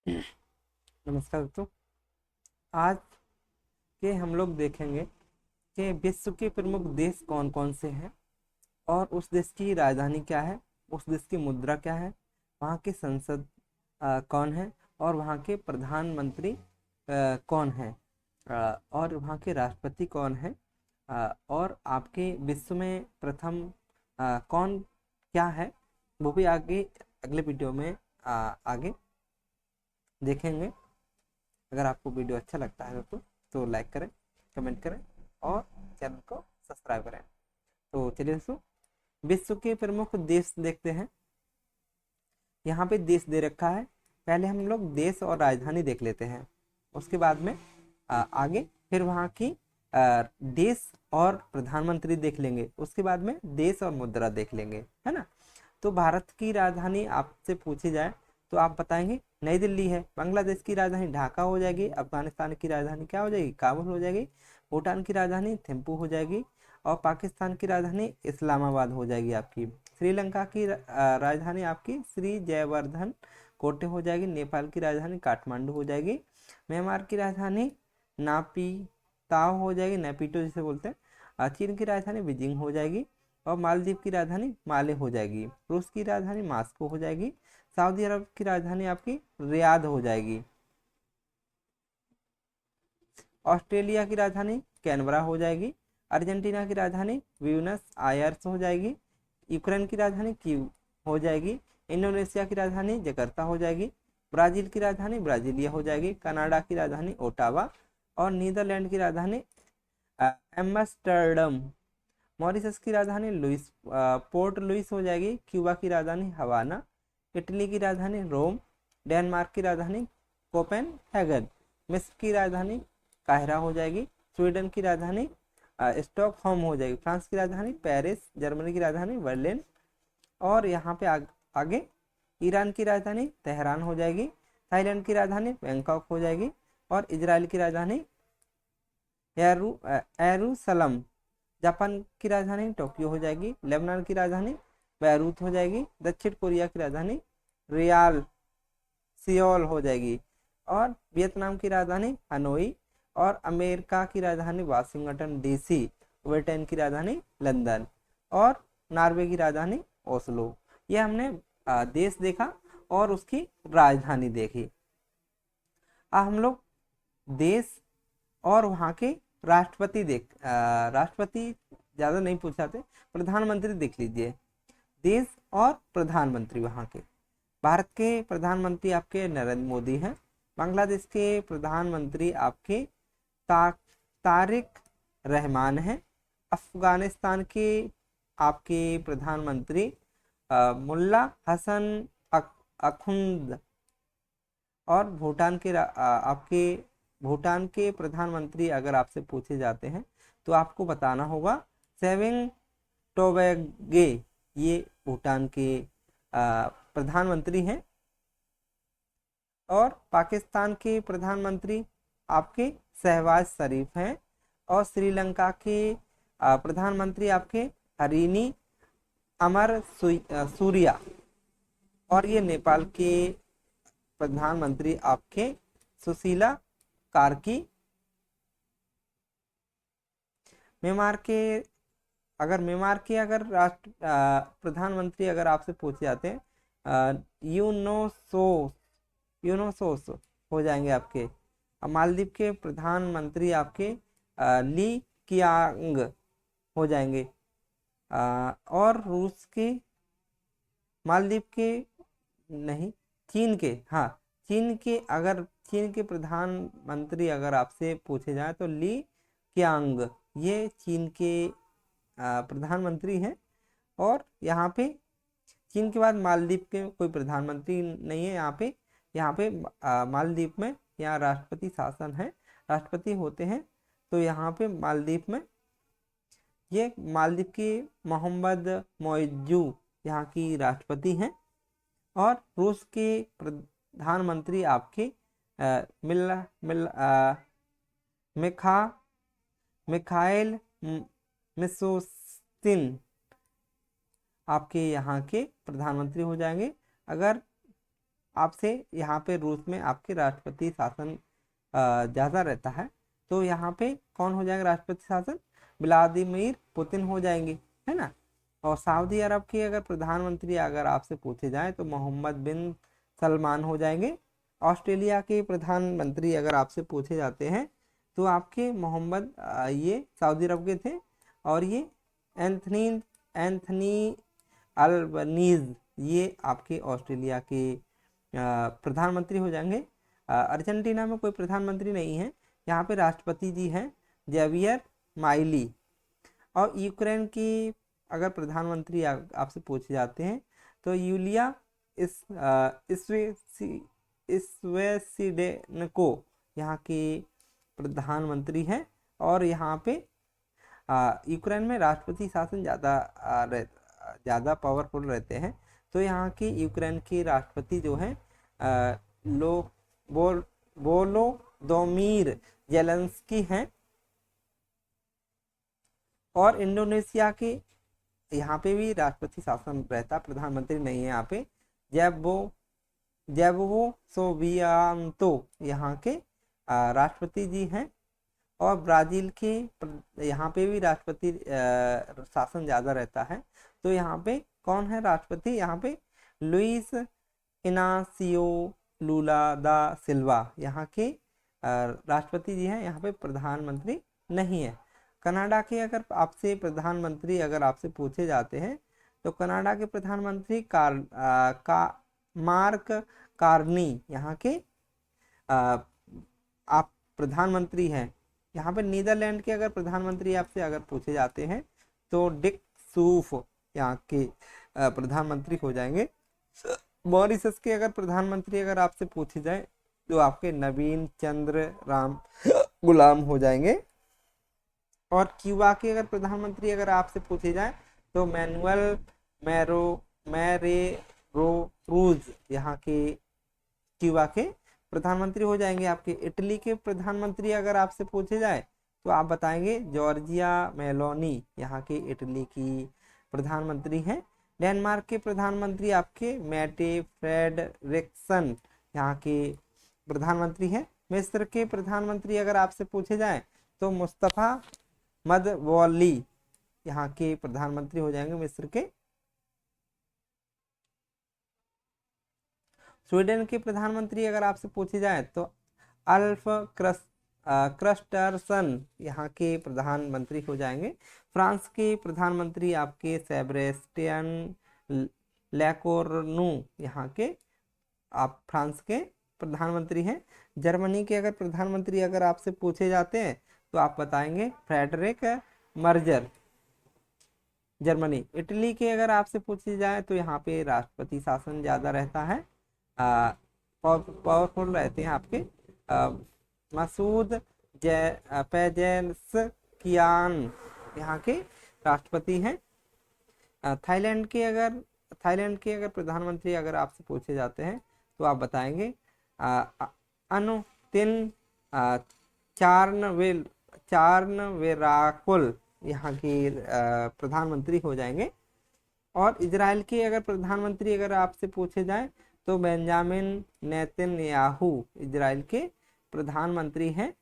नमस्कार दोस्तों। आज के हम लोग देखेंगे कि विश्व के प्रमुख देश कौन कौन से हैं और उस देश की राजधानी क्या है, उस देश की मुद्रा क्या है, वहाँ की संसद कौन है और वहाँ के प्रधानमंत्री कौन है, और वहाँ के राष्ट्रपति कौन है, और आपके विश्व में प्रथम कौन क्या है, वो भी आगे अगले वीडियो में आगे देखेंगे। अगर आपको वीडियो अच्छा लगता है तो लाइक करें, कमेंट करें और चैनल को सब्सक्राइब करें। तो चलिए दोस्तों, विश्व के प्रमुख देश देखते हैं। यहाँ पे देश दे रखा है। पहले हम लोग देश और राजधानी देख लेते हैं, उसके बाद में आगे फिर वहाँ की देश और प्रधानमंत्री देख लेंगे, उसके बाद में देश और मुद्रा देख लेंगे, है ना। तो भारत की राजधानी आपसे पूछी जाए तो आप बताएंगे नई दिल्ली है। बांग्लादेश की राजधानी ढाका हो जाएगी। अफगानिस्तान की राजधानी क्या हो जाएगी? काबुल हो जाएगी। भूटान की राजधानी थिम्पू हो जाएगी और पाकिस्तान की राजधानी इस्लामाबाद हो जाएगी आपकी। श्रीलंका की राजधानी आपकी श्री जयवर्धन कोटे हो जाएगी। नेपाल की राजधानी काठमांडू हो जाएगी। म्यांमार की राजधानी नापीताओ हो जाएगी, नेपिटो जिसे बोलते हैं। चीन की राजधानी बीजिंग हो जाएगी और मालदीव की राजधानी माले हो जाएगी। रूस की राजधानी मास्को हो जाएगी। सऊदी अरब की राजधानी आपकी रियाद हो जाएगी। ऑस्ट्रेलिया की राजधानी कैनबरा हो जाएगी। अर्जेंटीना की राजधानी ब्यूनस आयर्स हो जाएगी। यूक्रेन की राजधानी कीव हो जाएगी। इंडोनेशिया की राजधानी जकार्ता हो जाएगी। ब्राजील की राजधानी ब्राजीलिया हो जाएगी। कनाडा की राजधानी ओटावा और नीदरलैंड की राजधानी एम्स्टर्डम। मॉरिशस की राजधानी पोर्ट लुइस हो जाएगी। क्यूबा की राजधानी हवाना। इटली की राजधानी रोम। डेनमार्क की राजधानी कोपेनहेगन। मिस्र की राजधानी काहिरा हो जाएगी। स्वीडन की राजधानी स्टॉकहोम हो जाएगी। फ्रांस की राजधानी पेरिस। जर्मनी की राजधानी बर्लिन। और यहाँ पे आगे ईरान की राजधानी तेहरान हो जाएगी। थाईलैंड की राजधानी बैंकॉक हो जाएगी और इजराइल की राजधानी एरूसलम। जापान की राजधानी टोक्यो हो जाएगी। लेबनान की राजधानी बैरूत हो जाएगी। दक्षिण कोरिया की राजधानी रियाल सियोल हो जाएगी और वियतनाम की राजधानी हनोई और अमेरिका की राजधानी वाशिंगटन डीसी। ब्रिटेन की राजधानी लंदन और नॉर्वे की राजधानी ओस्लो। ये हमने देश देखा और उसकी राजधानी देखी। अब हम लोग देश और वहाँ के राष्ट्रपति ज़्यादा नहीं पूछाते, प्रधानमंत्री देख लीजिए। देश और प्रधानमंत्री वहाँ के। भारत के प्रधानमंत्री आपके नरेंद्र मोदी हैं। बांग्लादेश के प्रधानमंत्री आपके तारिक रहमान हैं। अफगानिस्तान के आपके प्रधानमंत्री मुल्ला हसन अखुंद। और आपके भूटान के प्रधानमंत्री अगर आपसे पूछे जाते हैं तो आपको बताना होगा सेविंग टोबैगे। ये भूटान के प्रधानमंत्री हैं। और पाकिस्तान के प्रधानमंत्री आपके शहबाज शरीफ हैं। और श्रीलंका के प्रधानमंत्री आपके हरीनी सूर्या। और ये नेपाल के प्रधानमंत्री आपके सुशीला कार्की। म्यांमार के अगर राष्ट्र प्रधानमंत्री अगर आपसे पूछे जाते हैं यूनोसोस यूनोसोस हो जाएंगे आपके। मालदीव के प्रधानमंत्री आपके ली कियांग हो जाएंगे। और रूस के मालदीव के नहीं, चीन के, हाँ, चीन के प्रधानमंत्री अगर आपसे पूछे जाए तो ली क्यांग, ये चीन के प्रधानमंत्री हैं। और यहाँ पे चीन के बाद मालदीव के कोई प्रधानमंत्री नहीं है। यहाँ पे मालदीव में यहाँ राष्ट्रपति शासन है, राष्ट्रपति होते हैं। तो यहाँ पे मालदीव में ये मालदीव के मोहम्मद मोइजू यहाँ की राष्ट्रपति हैं। और रूस के प्रधानमंत्री आपके मिल्ला मिल्ला मिखा मिखाइल मिशोस्तिन आपके यहाँ के प्रधानमंत्री हो जाएंगे। अगर आपसे यहाँ पे रूस में आपके राष्ट्रपति शासन ज़्यादा रहता है, तो यहाँ पे कौन हो जाएगा राष्ट्रपति शासन? व्लादिमीर पुतिन हो जाएंगे, है ना। और सऊदी अरब के अगर प्रधानमंत्री अगर आपसे पूछे जाए तो मोहम्मद बिन सलमान हो जाएंगे। ऑस्ट्रेलिया के प्रधानमंत्री अगर आपसे पूछे जाते हैं तो आपके मोहम्मद ये सऊदी अरब के थे, और ये एंथनी एंथनी अल्बनीज ये आपके ऑस्ट्रेलिया के प्रधानमंत्री हो जाएंगे। अर्जेंटीना में कोई प्रधानमंत्री नहीं है, यहाँ पे राष्ट्रपति जी हैं जेवियर माइली। और यूक्रेन की अगर प्रधानमंत्री आपसे पूछे जाते हैं तो यूलिया स्वेसिडेनको यहाँ के प्रधानमंत्री हैं। और यहाँ पे यूक्रेन में राष्ट्रपति शासन ज़्यादा पावरफुल रहते हैं, तो यहाँ के यूक्रेन के राष्ट्रपति जो हैं वोलोदोमिर जेलेंस्की हैं। और इंडोनेशिया के यहाँ पे भी राष्ट्रपति शासन रहता, प्रधानमंत्री नहीं है यहाँ पे, जैबवो सोबियांतो यहाँ के राष्ट्रपति जी हैं। और ब्राज़ील के यहाँ पे भी राष्ट्रपति शासन ज़्यादा रहता है, तो यहाँ पे कौन है राष्ट्रपति? यहाँ पे लुइस इनासियो लूला दा सिल्वा यहाँ के राष्ट्रपति जी हैं, यहाँ पे प्रधानमंत्री नहीं है। कनाडा के अगर आपसे प्रधानमंत्री अगर आपसे पूछे जाते हैं तो कनाडा के प्रधानमंत्री मार्क कार्नी यहाँ के आप प्रधानमंत्री हैं। यहाँ पे नीदरलैंड के अगर प्रधानमंत्री आपसे अगर पूछे जाते हैं तो डिक सूफ यहाँ के प्रधानमंत्री हो जाएंगे। मॉरिशस के अगर प्रधानमंत्री अगर आपसे पूछे जाए तो आपके नवीन चंद्र राम गुलाम हो जाएंगे। और क्यूबा के अगर प्रधानमंत्री अगर आपसे पूछे जाए तो मैनुअल क्रूज यहाँ के क्यूबा के प्रधानमंत्री हो जाएंगे आपके। इटली के प्रधानमंत्री अगर आपसे पूछे जाए तो आप बताएंगे जॉर्जिया मेलोनी यहाँ के इटली की प्रधानमंत्री हैं। डेनमार्क के प्रधानमंत्री आपके मैटे फ्रेडरिक्सन यहाँ के प्रधानमंत्री हैं। मिस्र के प्रधानमंत्री अगर आपसे पूछे जाए तो मुस्तफ़ा मदवली यहाँ के प्रधानमंत्री हो जाएंगे मिस्र के। स्वीडन के प्रधानमंत्री अगर आपसे पूछे जाए तो अल्फ क्रिस्टरसन यहाँ के प्रधानमंत्री हो जाएंगे। फ्रांस के प्रधानमंत्री आपके सेबेस्टियन लेकोर्नू यहाँ के आप फ्रांस के प्रधानमंत्री हैं। जर्मनी के अगर प्रधानमंत्री अगर आपसे पूछे जाते हैं तो आप बताएंगे फ्रेडरिक मर्जर जर्मनी। इटली के अगर आपसे पूछी जाए तो यहाँ पे राष्ट्रपति शासन ज़्यादा रहता है, पावरफुल रहते हैं आपके मसूद पेजेशकियान यहाँ के राष्ट्रपति हैं। थाईलैंड के अगर प्रधानमंत्री अगर आपसे पूछे जाते हैं तो आप बताएंगे अनुतिन चार्नविराकुल यहाँ के प्रधानमंत्री हो जाएंगे। और इजराइल के अगर प्रधानमंत्री अगर आपसे पूछे जाए तो बेंजामिन नेतन्याहू इजराइल के प्रधानमंत्री हैं।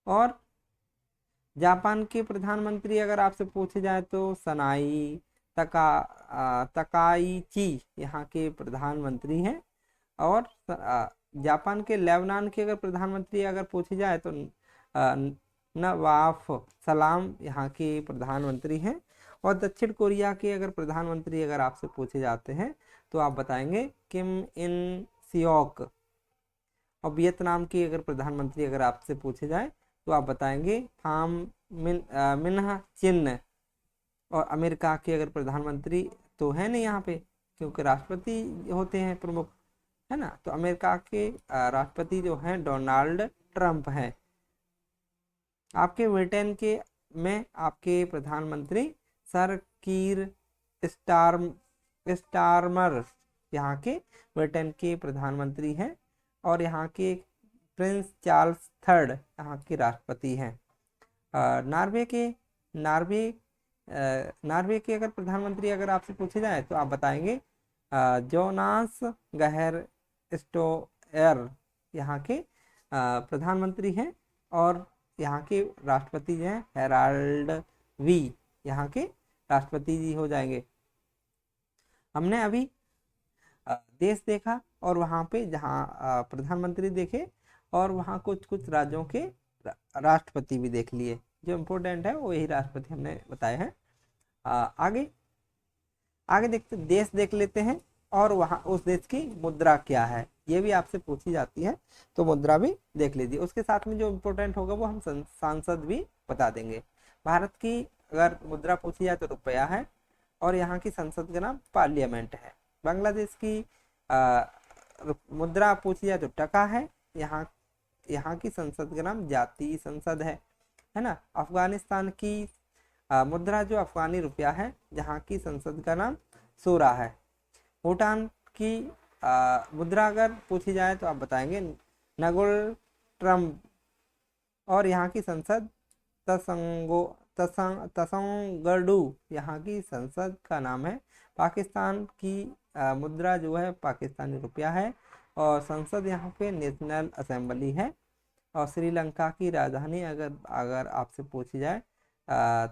और जापान के प्रधानमंत्री अगर आपसे पूछे जाए तो सनाई तकाइची यहाँ के प्रधानमंत्री हैं। और जापान के लेबनान के अगर प्रधानमंत्री अगर पूछे जाए तो नवाफ सलाम यहाँ के प्रधानमंत्री हैं। और दक्षिण कोरिया के अगर प्रधानमंत्री अगर आपसे पूछे जाते हैं तो आप बताएंगे किम इन सियोक। और वियतनाम के अगर प्रधानमंत्री अगर आपसे पूछे जाए तो आप बताएंगे थाम मिन्ह चिन। और अमेरिका के अगर प्रधानमंत्री तो है नहीं यहाँ पे क्योंकि राष्ट्रपति होते हैं प्रमुख, है ना, तो अमेरिका के राष्ट्रपति जो हैं डोनाल्ड ट्रंप हैं। आपके ब्रिटेन के में आपके प्रधानमंत्री सर कीर स्टारमर यहाँ के ब्रिटेन के प्रधानमंत्री हैं। और यहाँ के प्रिंस चार्ल्स थर्ड यहाँ के राष्ट्रपति हैं। नार्वे के अगर प्रधानमंत्री अगर आपसे पूछे जाए तो आप बताएंगे जोनास गहर स्टोयर यहाँ के प्रधानमंत्री हैं, और यहाँ के राष्ट्रपति जो हैं हेराल्ड वी यहाँ के राष्ट्रपति जी हो जाएंगे। हमने अभी देश देखा और वहाँ पे जहाँ प्रधानमंत्री देखे और वहाँ कुछ कुछ राज्यों के राष्ट्रपति भी देख लिए। जो इम्पोर्टेंट है वो यही राष्ट्रपति हमने बताए हैं। आगे आगे देखते देश देख लेते हैं, और वहाँ उस देश की मुद्रा क्या है ये भी आपसे पूछी जाती है, तो मुद्रा भी देख लीजिए। उसके साथ में जो इम्पोर्टेंट होगा वो हम सांसद भी बता देंगे। भारत की अगर मुद्रा पूछी जाए तो रुपया है, और यहाँ की संसद का नाम पार्लियामेंट है। बांग्लादेश की मुद्रा पूछी जाए तो टका है, यहाँ की संसद का नाम जातीय संसद है ना। अफगानिस्तान की मुद्रा जो अफगानी रुपया है, जहाँ की संसद का नाम सूरा है। भूटान की मुद्रा अगर पूछी जाए तो आप बताएंगे नगोल ट्रम्प, और यहाँ की संसद तसंगडू यहाँ की संसद का नाम है। पाकिस्तान की मुद्रा जो है पाकिस्तानी रुपया है, और संसद यहाँ पे नेशनल असेंबली है। और श्रीलंका की राजधानी अगर आपसे पूछी जाए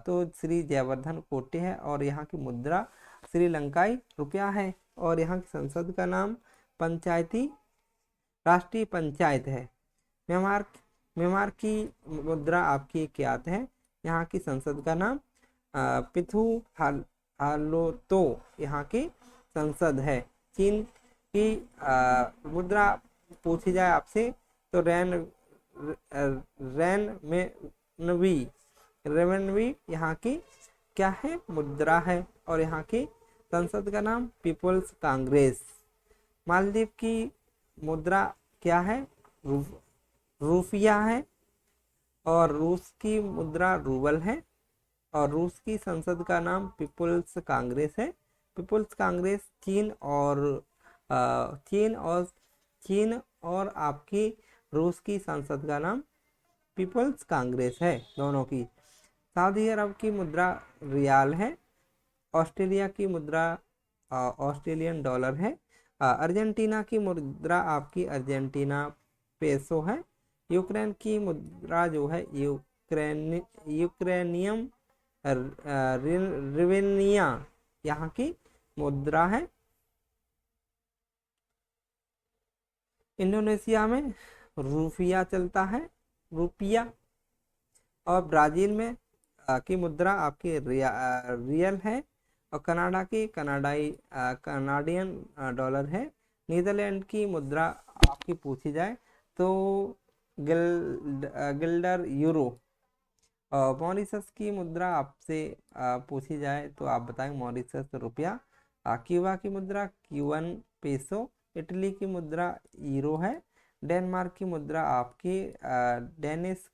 तो श्री जयवर्धन कोटे है, और यहाँ की मुद्रा श्रीलंकाई रुपया है, और यहाँ की संसद का नाम पंचायती राष्ट्रीय पंचायत है। म्यांमार की मुद्रा आपकी क्या है, यहाँ की संसद का नाम पिथु हालोतो यहाँ की संसद है। चीन की मुद्रा पूछी जाए आपसे तो रेवनवी यहाँ की क्या है, मुद्रा है, और यहाँ की संसद का नाम पीपल्स कांग्रेस। मालदीव की मुद्रा क्या है, रूफिया है, और रूस की मुद्रा रूबल है, और रूस की संसद का नाम पीपल्स कांग्रेस है। पीपल्स कांग्रेस चीन और आपकी रूस की संसद का नाम पीपल्स कांग्रेस है दोनों की। सऊदी अरब की मुद्रा रियाल है। ऑस्ट्रेलिया की मुद्रा ऑस्ट्रेलियन डॉलर है। अर्जेंटीना की मुद्रा आपकी अर्जेंटीना पेसो है। यूक्रेन की मुद्रा जो है यूक्रेनियम रिवेनिया यहाँ की मुद्रा है। इंडोनेशिया में रूफिया चलता है, रुपया। और ब्राजील में की मुद्रा आपकी रियल है, और कनाडा की कनाडियन डॉलर है। नीदरलैंड की मुद्रा आपकी पूछी जाए तो गिल्डर यूरो। मॉरिशस की मुद्रा आपसे पूछी जाए तो आप बताएंगे मॉरिशस रुपया। क्यूबा की मुद्रा क्यूबन पेसो। इटली की मुद्रा यूरो है। डेनमार्क की मुद्रा आपकी डेनिश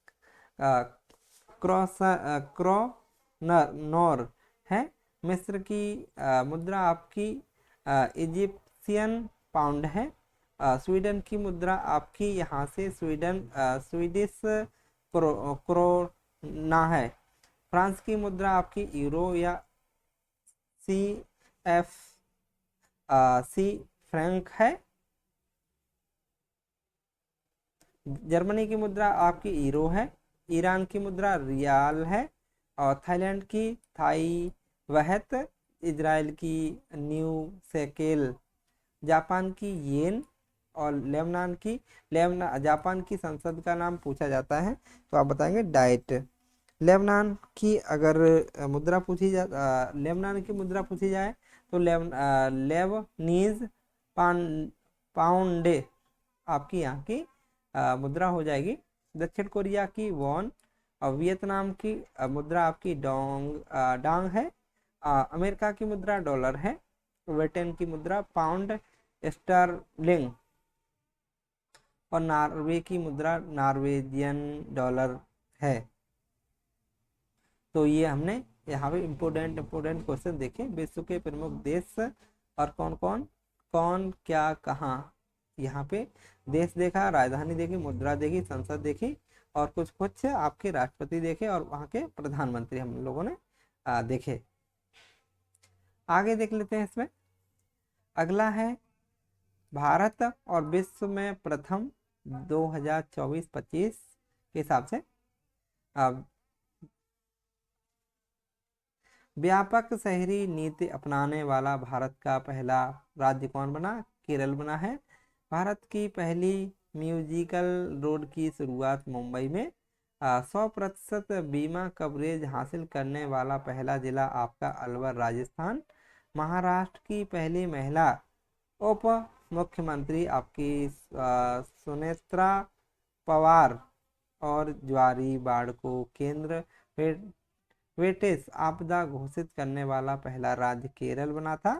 क्रोनर है। मिस्र की मुद्रा आपकी इजिप्शियन पाउंड है। स्वीडन की मुद्रा आपकी यहाँ से स्वीडिश क्रोना है। फ्रांस की मुद्रा आपकी यूरो या सी फ्रैंक है। जर्मनी की मुद्रा आपकी यूरो है। ईरान की मुद्रा रियाल है। और थाईलैंड की थाई वहत। इजराइल की न्यू सेकेल। जापान की येन। और जापान की संसद का नाम पूछा जाता है तो आप बताएंगे डाइट। लेबनान की अगर मुद्रा पूछी जाए लेबनान की मुद्रा पूछी जाए तो लेबनीज पाउंडे आपकी यहाँ की मुद्रा हो जाएगी। दक्षिण कोरिया की वॉन। और वियतनाम की मुद्रा आपकी डांग है। अमेरिका की मुद्रा डॉलर है। ब्रिटेन की मुद्रा पाउंड स्टर्लिंग। और नॉर्वे की मुद्रा नॉर्वेजियन डॉलर है। तो ये हमने यहाँ पे इम्पोर्टेंट क्वेश्चन देखे। विश्व के प्रमुख देश और कौन क्या कहाँ। यहाँ पे देश देखा, राजधानी देखी, मुद्रा देखी, संसद देखी, और कुछ आपके राष्ट्रपति देखे, और वहाँ के प्रधानमंत्री हम लोगों ने देखे। आगे देख लेते हैं इसमें अगला है भारत और विश्व में प्रथम 2024-25 के हिसाब से व्यापक शहरी नीति अपनाने वाला भारत का पहला राज्य कौन बना? केरल बना है। भारत की पहली म्यूजिकल रोड की शुरुआत मुंबई में। 100% बीमा कवरेज हासिल करने वाला पहला जिला आपका अलवर राजस्थान। महाराष्ट्र की पहली महिला उप मुख्यमंत्री आपकी सुनेत्रा पवार। और ज्वारी बाढ़ को केंद्र वेटेस आपदा घोषित करने वाला पहला राज्य केरल बना था।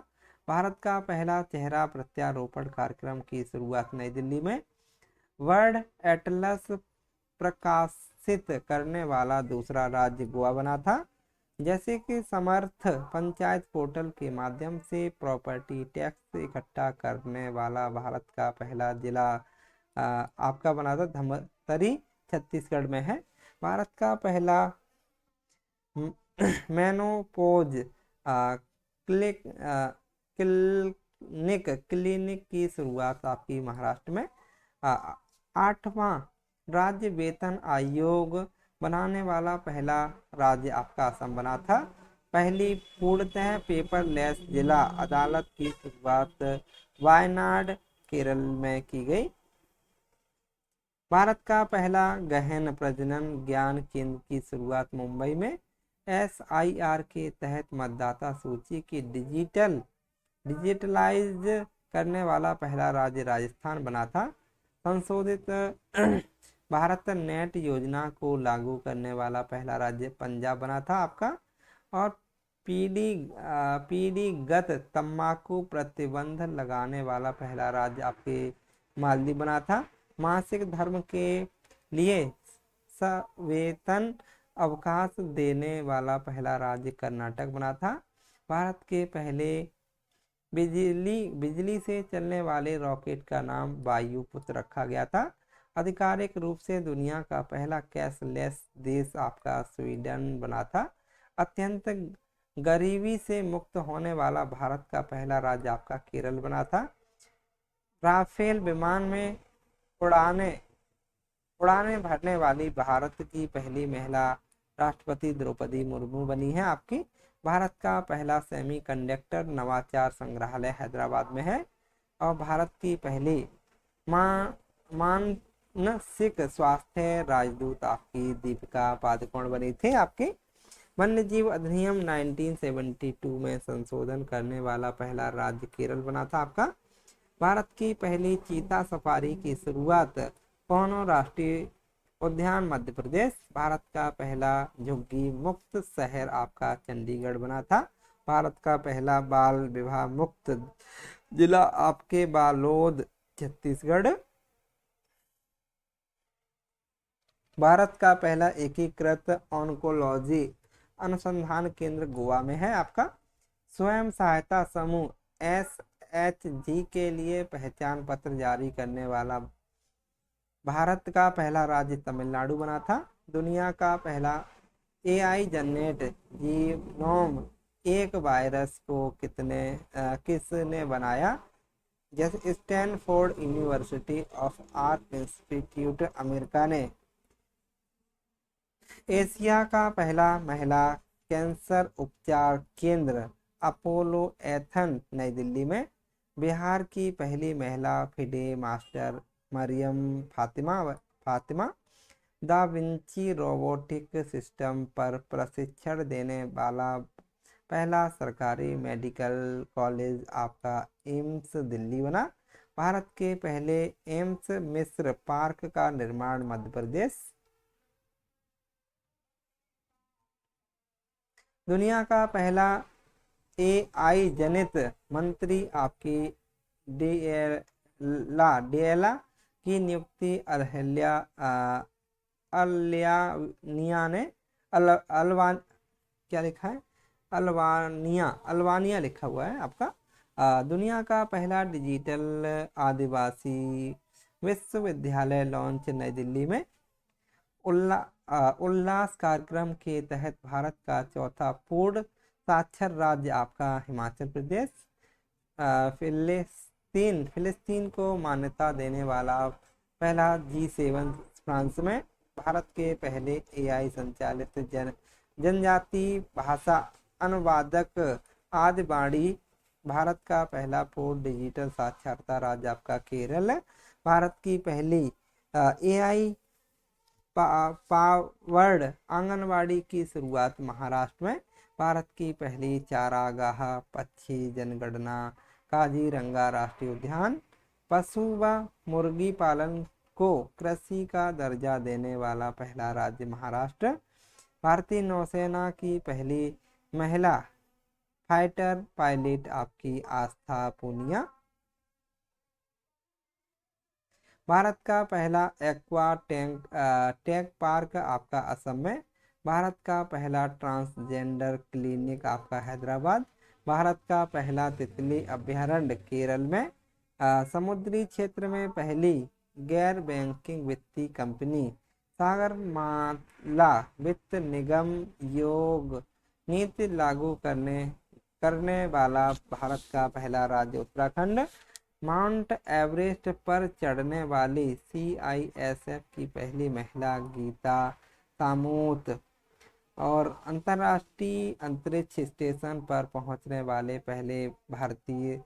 भारत का पहला चेहरा प्रत्यारोपण कार्यक्रम की शुरुआत नई दिल्ली में। वर्ल्ड एटलस प्रकाशित करने वाला दूसरा राज्य गोवा बना था। जैसे कि समर्थ पंचायत पोर्टल के माध्यम से प्रॉपर्टी टैक्स इकट्ठा करने वाला भारत का पहला जिला आपका बना था धमतरी, छत्तीसगढ़ में है। भारत का पहला मेनोपोज क्लिनिक की शुरुआत आपकी महाराष्ट्र में। 8वां राज्य वेतन आयोग बनाने वाला पहला राज्य आपका असम बना था। पहली पूर्णतः पेपरलेस जिला अदालत की शुरुआत वायनाड केरल में की गई। भारत का पहला गहन प्रजनन ज्ञान केंद्र की शुरुआत मुंबई में। SIR के तहत मतदाता सूची की डिजिटलाइज करने वाला पहला राज्य राजस्थान बना था। संशोधित भारत नेट योजना को लागू करने वाला पहला राज्य पंजाब बना था आपका। और पीढ़ीगत तंबाकू प्रतिबंध लगाने वाला पहला राज्य आपके मालदीव बना था। मासिक धर्म के लिए सवेतन अवकाश देने वाला पहला राज्य कर्नाटक बना था। भारत के पहले बिजली से चलने वाले रॉकेट का नाम वायुपुत्र रखा गया था। आधिकारिक रूप से दुनिया का पहला कैशलेस देश आपका स्वीडन बना था। अत्यंत गरीबी से मुक्त होने वाला भारत का पहला राज्य आपका केरल बना था। राफेल विमान में उड़ाने भरने वाली भारत की पहली महिला राष्ट्रपति द्रौपदी मुर्मू बनी है आपकी। भारत का पहला सेमीकंडक्टर नवाचार संग्रहालय हैदराबाद में है। और भारत की पहली मानसिक स्वास्थ्य राजदूत आपकी दीपिका पादुकोण बनी थी आपकी। वन्यजीव अधिनियम 1972 में संशोधन करने वाला पहला राज्य केरल बना था आपका। भारत की पहली चीता सफारी की शुरुआत पौनो राष्ट्रीय उद्यान मध्य प्रदेश। भारत का पहला झुग्गी मुक्त शहर आपका चंडीगढ़ बना था। भारत का पहला बाल विवाह मुक्त जिला आपके बालोद छत्तीसगढ़। भारत का पहला एकीकृत ऑन्कोलॉजी अनुसंधान केंद्र गोवा में है आपका। स्वयं सहायता समूह SHG के लिए पहचान पत्र जारी करने वाला भारत का पहला राज्य तमिलनाडु बना था। दुनिया का पहला AI जनरेट जीनोम एक वायरस को किसने बनाया? जैसे Stanford university of art institute America ने। एशिया का पहला महिला कैंसर उपचार केंद्र अपोलो एथन नई दिल्ली में। बिहार की पहली महिला FIDE master Maryam Fatima da Vinci robotic system पर प्रशिक्षण देने वाला पहला सरकारी मेडिकल कॉलेज आपका एम्स दिल्ली बना। भारत के पहले एम्स मिस्र पार्क का निर्माण मध्य प्रदेश। दुनिया का पहला AI जनित मंत्री आपकी डेला की नियुक्ति अल्बानिया ने क्या लिखा है? अल्बानिया लिखा हुआ है आपका। दुनिया का पहला डिजिटल आदिवासी विश्वविद्यालय लॉन्च नई दिल्ली में। उल्लास कार्यक्रम के तहत भारत का चौथा पूर्ण साक्षर राज्य आपका हिमाचल प्रदेश। फिलिस्तीन को मान्यता देने वाला पहला G7 फ्रांस में। भारत के पहले AI संचालित जनजाति भाषा अनुवादक आदिवाणी। भारत का पहला पूर्ण डिजिटल साक्षरता राज्य आपका केरल। भारत की पहली AI पावर्ड आंगनवाड़ी की शुरुआत महाराष्ट्र में। भारत की पहली चारागाह पक्षी जनगणना काजीरंगा राष्ट्रीय उद्यान। पशु व मुर्गी पालन को कृषि का दर्जा देने वाला पहला राज्य महाराष्ट्र। भारतीय नौसेना की पहली महिला फाइटर पायलट आपकी आस्था पूनिया। भारत का पहला एक्वा टेक पार्क आपका असम में। भारत का पहला ट्रांसजेंडर क्लिनिक आपका हैदराबाद। भारत का पहला तितली अभयारण्य केरल में। समुद्री क्षेत्र में पहली गैर बैंकिंग वित्तीय कंपनी सागरमाला वित्त निगम। योग नीति लागू करने वाला भारत का पहला राज्य उत्तराखंड। माउंट एवरेस्ट पर चढ़ने वाली CISF की पहली महिला गीता सामूत। और अंतर्राष्ट्रीय अंतरिक्ष स्टेशन पर पहुंचने वाले पहले भारतीय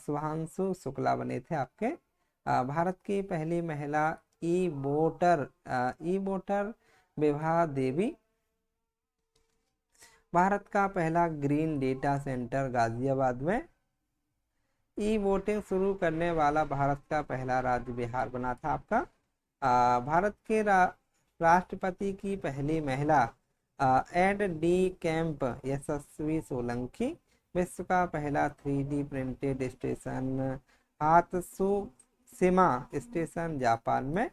शुभांशु शुक्ला बने थे आपके। भारत की पहली महिला ई वोटर विभा देवी। भारत का पहला ग्रीन डेटा सेंटर गाजियाबाद में। वोटिंग शुरू करने वाला भारत का पहला राज्य बिहार बना था आपका। भारत के राष्ट्रपति की पहली महिला aide de camp Yashasvi Solanki. विश्व का पहला 3D printed station Hatsushima station Japan में।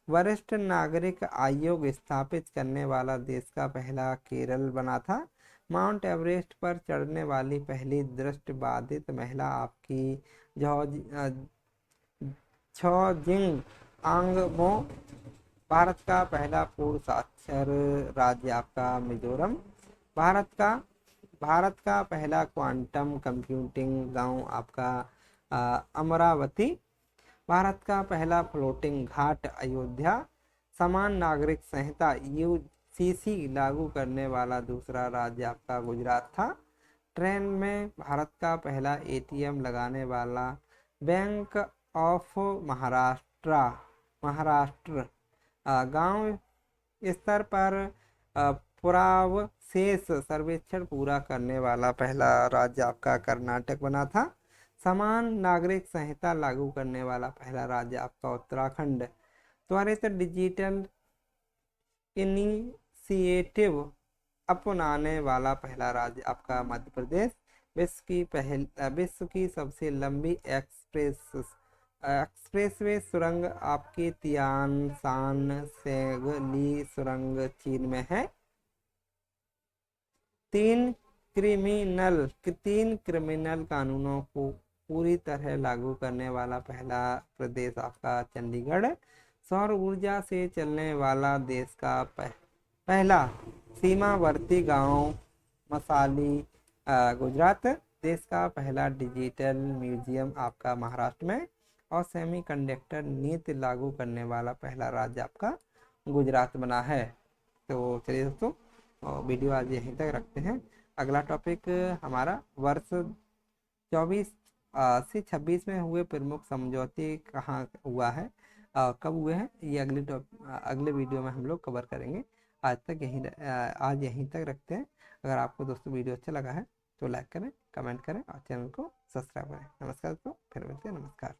वरिष्ठ नागरिक आयोग स्थापित करने वाला देश का पहला केरल बना था। माउंट एवरेस्ट पर चढ़ने वाली पहली दृष्टिबाधित महिला आपकी झोजिंग आंगमो। भारत का पहला पूर्ण साक्षर राज्य आपका मिजोरम। भारत का पहला क्वांटम कंप्यूटिंग गांव आपका अमरावती। भारत का पहला फ्लोटिंग घाट अयोध्या। समान नागरिक संहिता UCC लागू करने वाला दूसरा राज्य आपका गुजरात था। ट्रेन में भारत का पहला ATM लगाने वाला बैंक ऑफ महाराष्ट्र। गांव स्तर पर पुरावशेष सर्वेक्षण पूरा करने वाला पहला राज्य आपका कर्नाटक बना था। समान नागरिक संहिता लागू करने वाला पहला राज्य आपका उत्तराखंड। त्वरित डिजिटल इनिशिएटिव अपनाने वाला पहला राज्य आपका मध्य प्रदेश। विश्व की सबसे लंबी एक्सप्रेसवे सुरंग आपकी तियानशान सेगली सुरंग चीन में है। तीन क्रिमिनल कानूनों को पूरी तरह लागू करने वाला पहला प्रदेश आपका चंडीगढ़। सौर ऊर्जा से चलने वाला देश का पहला सीमावर्ती गांव मसाली गुजरात। देश का पहला डिजिटल म्यूजियम आपका महाराष्ट्र में। और सेमीकंडक्टर नीति लागू करने वाला पहला राज्य आपका गुजरात बना है। तो चलिए दोस्तों वीडियो आज यहीं तक रखते हैं। अगला टॉपिक हमारा वर्ष 24 से 26 में हुए प्रमुख समझौते कहाँ हुआ है, कब हुए हैं, ये अगले वीडियो में हम लोग कवर करेंगे। आज यहीं तक रखते हैं। अगर आपको दोस्तों वीडियो अच्छा लगा है तो लाइक करें, कमेंट करें और चैनल को सब्सक्राइब करें। नमस्कार दोस्तों, फिर मिलते हैं। नमस्कार।